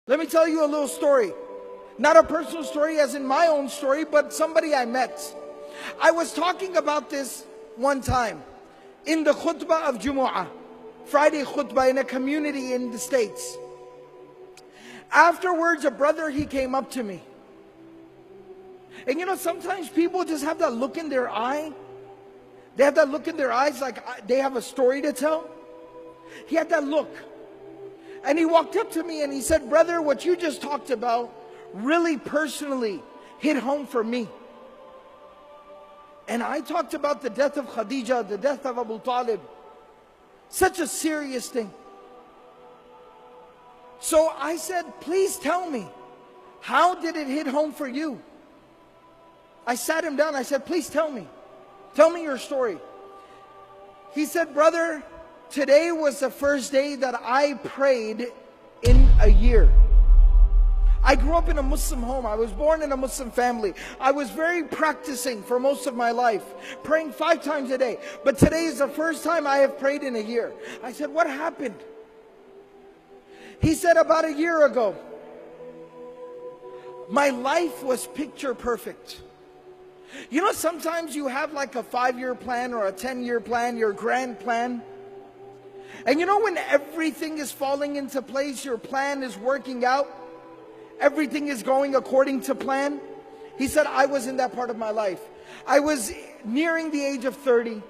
Let me tell you a little story. Not a personal story as in my own story, but somebody I met. I was talking about this one time in the khutbah of Jumu'ah, Friday khutbah in a community in the States. Afterwards, a brother, he came up to me. And you know, sometimes people just have that look in their eye. They have that look in their eyes like they have a story to tell. He had that look. And he walked up to me and he said, "Brother, what you just talked about really personally hit home for me." And I talked about the death of Khadija, the death of Abu Talib. Such a serious thing. So I said, "Please tell me, how did it hit home for you?" I sat him down, I said, "Please tell me your story." He said, "Brother, today was the first day that I prayed in a year." I grew up in a Muslim home. I was born in a Muslim family. I was very practicing for most of my life, praying 5 times a day. But today is the first time I have prayed in a year. I said, "What happened?" He said, "About a year ago, my life was picture perfect." You know, sometimes you have like a 5-year plan or a 10-year plan, your grand plan. And you know, when everything is falling into place, your plan is working out, everything is going according to plan. He said, I was in that part of my life. I was nearing the age of 30.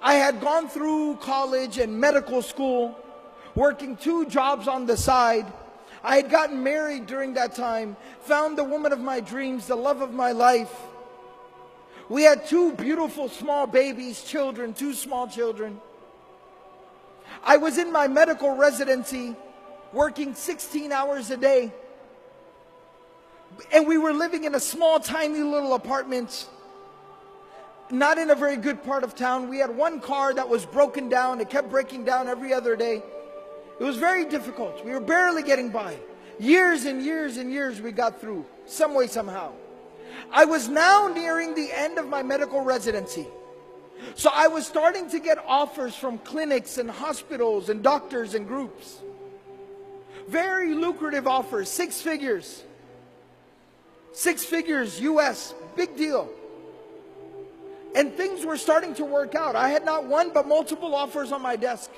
I had gone through college and medical school, working 2 jobs on the side. I had gotten married during that time, found the woman of my dreams, the love of my life. We had 2 beautiful small babies, children, 2 small children. I was in my medical residency, working 16 hours a day. And we were living in a small, tiny little apartment, not in a very good part of town. We had 1 car that was broken down. It kept breaking down every other day. It was very difficult. We were barely getting by. Years and years and years we got through, some way, somehow. I was now nearing the end of my medical residency. So I was starting to get offers from clinics and hospitals and doctors and groups. Very lucrative offers, 6 figures. 6 figures US, big deal. And things were starting to work out. I had not one but multiple offers on my desk.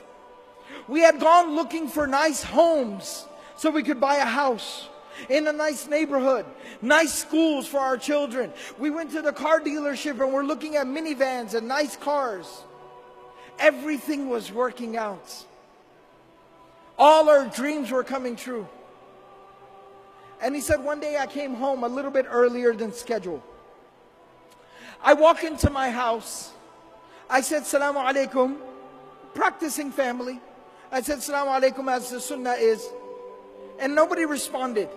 We had gone looking for nice homes so we could buy a house in a nice neighborhood, nice schools for our children. We went to the car dealership and we're looking at minivans and nice cars. Everything was working out. All our dreams were coming true. And he said, one day I came home a little bit earlier than scheduled. I walk into my house. I said, "Salamu alaikum," practicing family. I said, "Salamu alaikum," as the sunnah is. And nobody responded.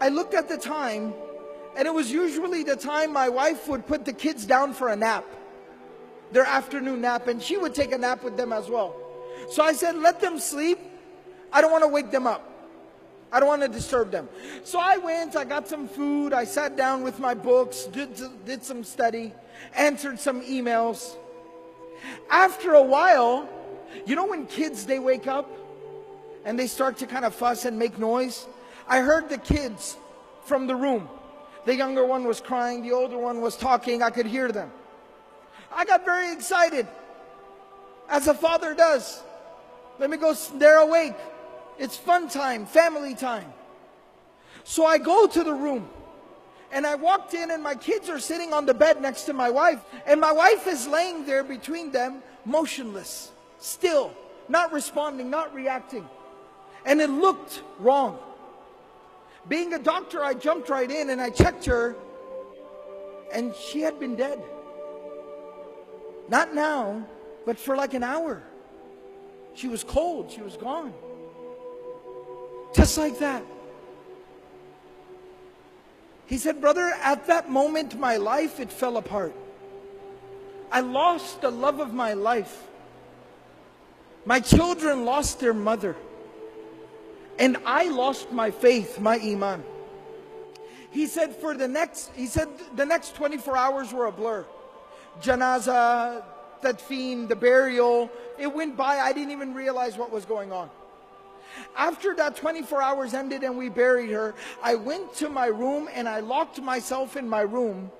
I looked at the time, and it was usually the time my wife would put the kids down for a nap, their afternoon nap, and she would take a nap with them as well. So I said, "Let them sleep. I don't want to wake them up. I don't want to disturb them." So I went, I got some food, I sat down with my books, did some study, answered some emails. After a while, you know when kids, they wake up and they start to kind of fuss and make noise? I heard the kids from the room. The younger one was crying, the older one was talking, I could hear them. I got very excited, as a father does. Let me go, they're awake. It's fun time, family time. So I go to the room, and I walked in, and my kids are sitting on the bed next to my wife, and my wife is laying there between them, motionless, still, not responding, not reacting. And it looked wrong. Being a doctor, I jumped right in and I checked her, and she had been dead. Not now, but for like an hour. She was cold, she was gone. Just like that. He said, "Brother, at that moment, my life, it fell apart. I lost the love of my life. My children lost their mother. And I lost my faith, my iman." He said, the next 24 hours were a blur. Janaza, tadfeen, the burial, it went by. I didn't even realize what was going on. After that 24 hours ended and we buried her, I went to my room and I locked myself in my room,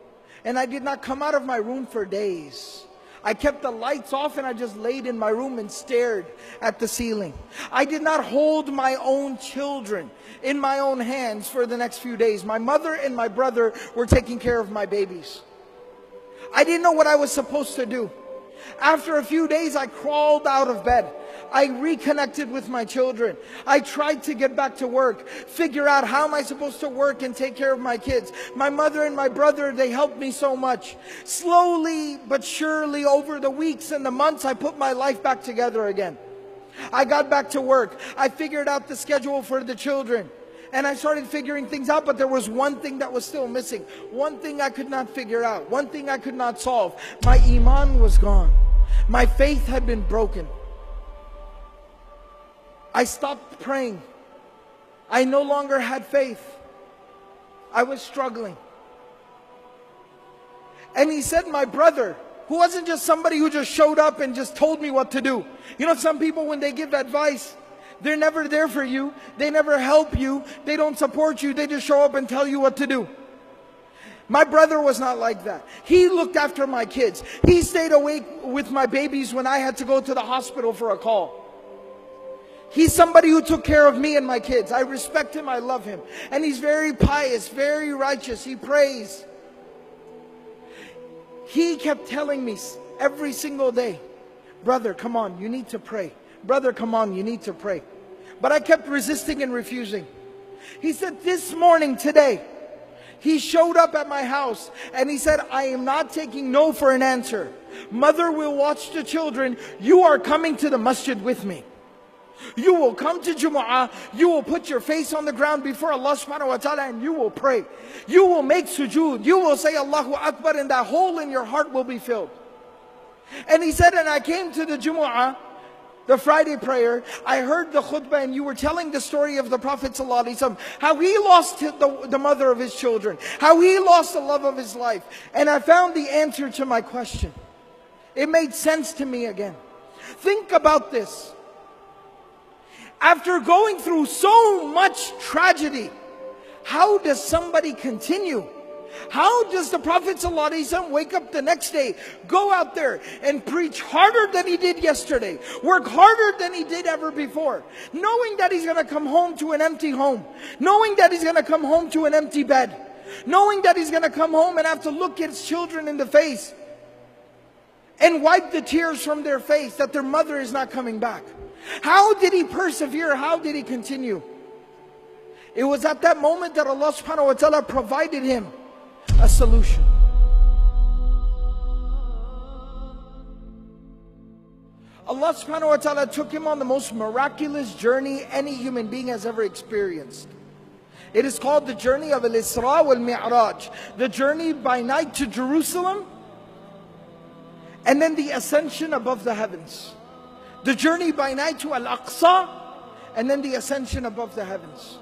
and I did not come out of my room for days. I kept the lights off and I just laid in my room and stared at the ceiling. I did not hold my own children in my own hands for the next few days. My mother and my brother were taking care of my babies. I didn't know what I was supposed to do. After a few days, I crawled out of bed. I reconnected with my children. I tried to get back to work, figure out how am I supposed to work and take care of my kids. My mother and my brother, they helped me so much. Slowly but surely over the weeks and the months, I put my life back together again. I got back to work. I figured out the schedule for the children. And I started figuring things out, but there was one thing that was still missing. One thing I could not figure out. One thing I could not solve. My Imaan was gone. My faith had been broken. I stopped praying. I no longer had faith. I was struggling. And he said, my brother, who wasn't just somebody who just showed up and just told me what to do. You know, some people, when they give advice, they're never there for you. They never help you. They don't support you. They just show up and tell you what to do. My brother was not like that. He looked after my kids. He stayed awake with my babies when I had to go to the hospital for a call. He's somebody who took care of me and my kids. I respect him. I love him. And he's very pious, very righteous. He prays. He kept telling me every single day, brother, come on, you need to pray. Brother, come on, you need to pray. But I kept resisting and refusing. He said, this morning, today, he showed up at my house and he said, I am not taking no for an answer. Mother will watch the children. You are coming to the masjid with me. You will come to Jumu'ah. You will put your face on the ground before Allah subhanahu wa ta'ala and you will pray. You will make sujood. You will say Allahu Akbar and that hole in your heart will be filled. And he said, and I came to the Jumu'ah, the Friday prayer, I heard the khutbah and you were telling the story of the Prophet ﷺ, how he lost the mother of his children, how he lost the love of his life. And I found the answer to my question. It made sense to me again. Think about this. After going through so much tragedy, how does somebody continue? How does the Prophet ﷺ wake up the next day, go out there and preach harder than he did yesterday, work harder than he did ever before, knowing that he's going to come home to an empty home, knowing that he's going to come home to an empty bed, knowing that he's going to come home and have to look his children in the face and wipe the tears from their face that their mother is not coming back? How did he persevere? How did he continue? It was at that moment that Allah subhanahu wa ta'ala provided him a solution. Allah subhanahu wa ta'ala took him on the most miraculous journey any human being has ever experienced. It is called the journey of Al-Isra wal-Mi'raj, the journey by night to Jerusalem, and then the ascension above the heavens. The journey by night to Al-Aqsa, and then the ascension above the heavens.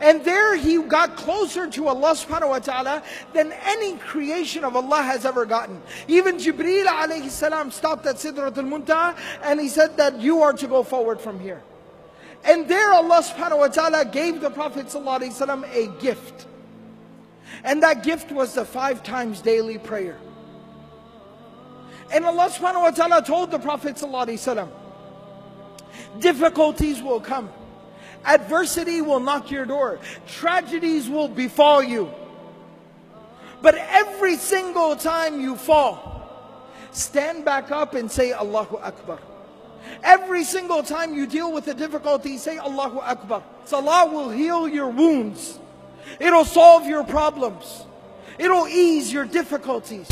And there he got closer to Allah subhanahu wa ta'ala than any creation of Allah has ever gotten. Even Jibreel alayhi salam stopped at Sidratul Muntaha and he said that you are to go forward from here. And there Allah subhanahu wa ta'ala gave the Prophet sallallahu alayhi wasallam a gift. And that gift was the 5 times daily prayer. And Allah subhanahu wa ta'ala told the Prophet sallallahu alayhi wasallam, difficulties will come. Adversity will knock your door. Tragedies will befall you. But every single time you fall, stand back up and say Allahu Akbar. Every single time you deal with a difficulty, say Allahu Akbar. Salah will heal your wounds. It'll solve your problems. It'll ease your difficulties.